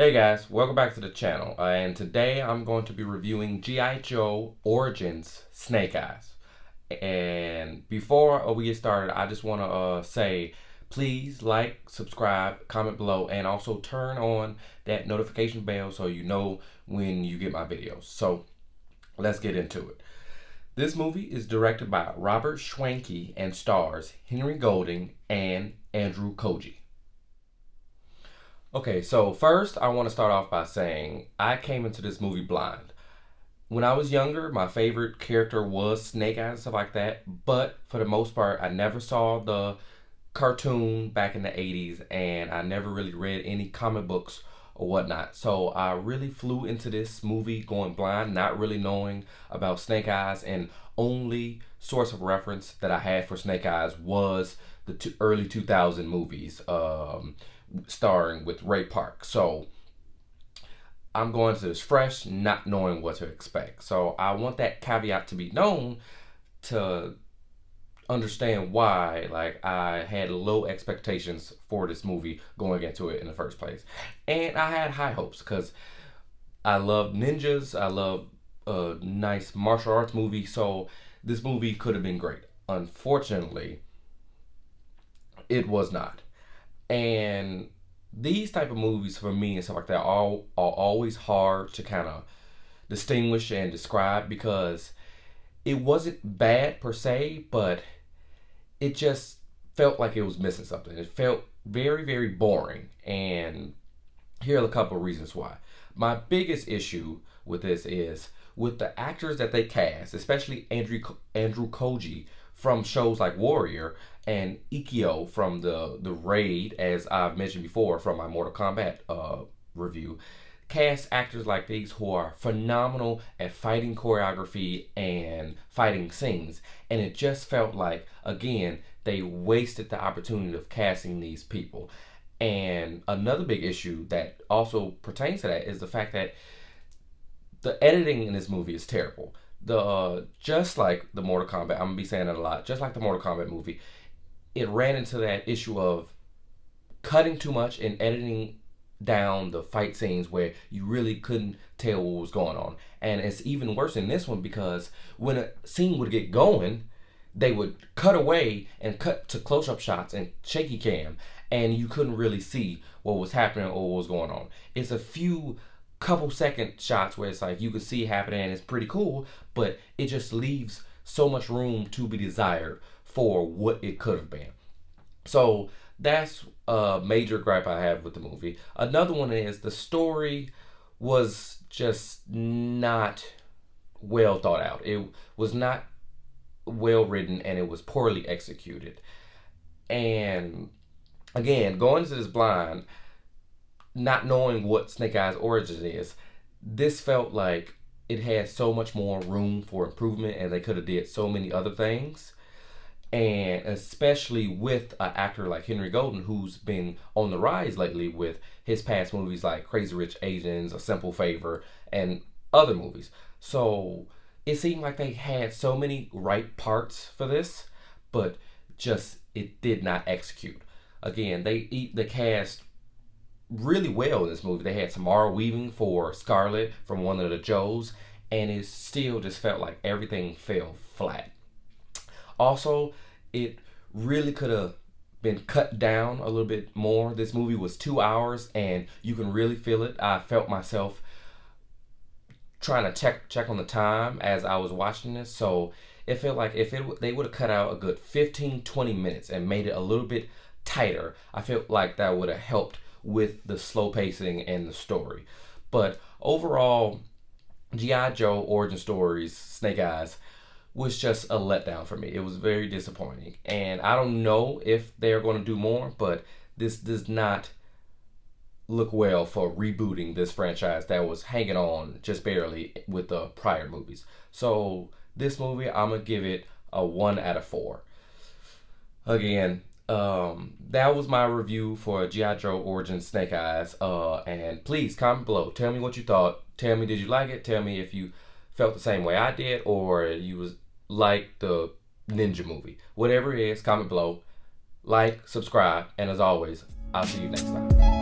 Hey guys, welcome back to the channel, and today I'm going to be reviewing G.I Joe Origins Snake Eyes. And before we get started, I just want to say, please like, subscribe, comment below, and also turn on that notification bell so you know when you get my videos. So let's get into it. This movie is directed by Robert Schwanke and stars Henry Golding and Andrew Koji. Okay, so first I want to start off by saying I came into this movie blind. When I was younger, my favorite character was Snake Eyes and stuff like that, but for the most part, I never saw the cartoon back in the 80s and I never really read any comic books or whatnot. So I really flew into this movie going blind, not really knowing about Snake Eyes, and only source of reference that I had for Snake Eyes was the early 2000 movies. Starring with Ray Park. So I'm going to this fresh, not knowing what to expect. So I want that caveat to be known to understand why I had low expectations for this movie going into it in the first place. And I had high hopes because I love ninjas. I love a nice martial arts movie. So this movie could have been great. Unfortunately, it was not. And these type of movies for me and stuff like that are always hard to kind of distinguish and describe because it wasn't bad per se, but it just felt like it was missing something. It felt very, very boring. And here are a couple of reasons why. My biggest issue with this is with the actors that they cast, especially Andrew Koji from shows like Warrior and Ikio from the Raid, as I've mentioned before from my Mortal Kombat review, cast actors like these who are phenomenal at fighting choreography and fighting scenes, and it just felt like, again, they wasted the opportunity of casting these people. And another big issue that also pertains to that is the fact that the editing in this movie is terrible. Just like the Mortal Kombat, I'm gonna be saying that a lot. Just like the Mortal Kombat movie, it ran into that issue of cutting too much and editing down the fight scenes where you really couldn't tell what was going on. And it's even worse in this one because when a scene would get going, they would cut away and cut to close-up shots and shaky cam, and you couldn't really see what was happening or what was going on. It's a few couple second shots where it's like you can see happening and it's pretty cool, but it just leaves so much room to be desired for what it could have been. So that's a major gripe I have with the movie. Another one is the story was just not well thought out. It was not well written and it was poorly executed. And again, going into this blind, not knowing what Snake Eyes Origins is, this felt like it had so much more room for improvement and they could have did so many other things. And especially with an actor like Henry Golding, who's been on the rise lately with his past movies like Crazy Rich Asians, A Simple Favor, and other movies. So it seemed like they had so many right parts for this, but just it did not execute. Again, they cast really well in this movie. They had Samara Weaving for Scarlet from one of the Joes, and it still just felt like everything fell flat. Also, it really could have been cut down a little bit more. This movie was 2 hours, and you can really feel it. I felt myself trying to check on the time as I was watching this, so it felt like if they would have cut out a good 15-20 minutes and made it a little bit tighter, I felt like that would have helped with the slow pacing and the story. But overall, G.I. Joe Origin Stories Snake Eyes was just a letdown for me. It was very disappointing. And I don't know if they're going to do more, but this does not look well for rebooting this franchise that was hanging on just barely with the prior movies. So this movie, I'm going to give it a 1 out of 4. Again, that was my review for G.I. Joe Origins Snake Eyes. And please comment below. Tell me what you thought. Tell me, did you like it? Tell me if you felt the same way I did or you was like the ninja movie. Whatever it is, comment below. Like, subscribe, and as always, I'll see you next time.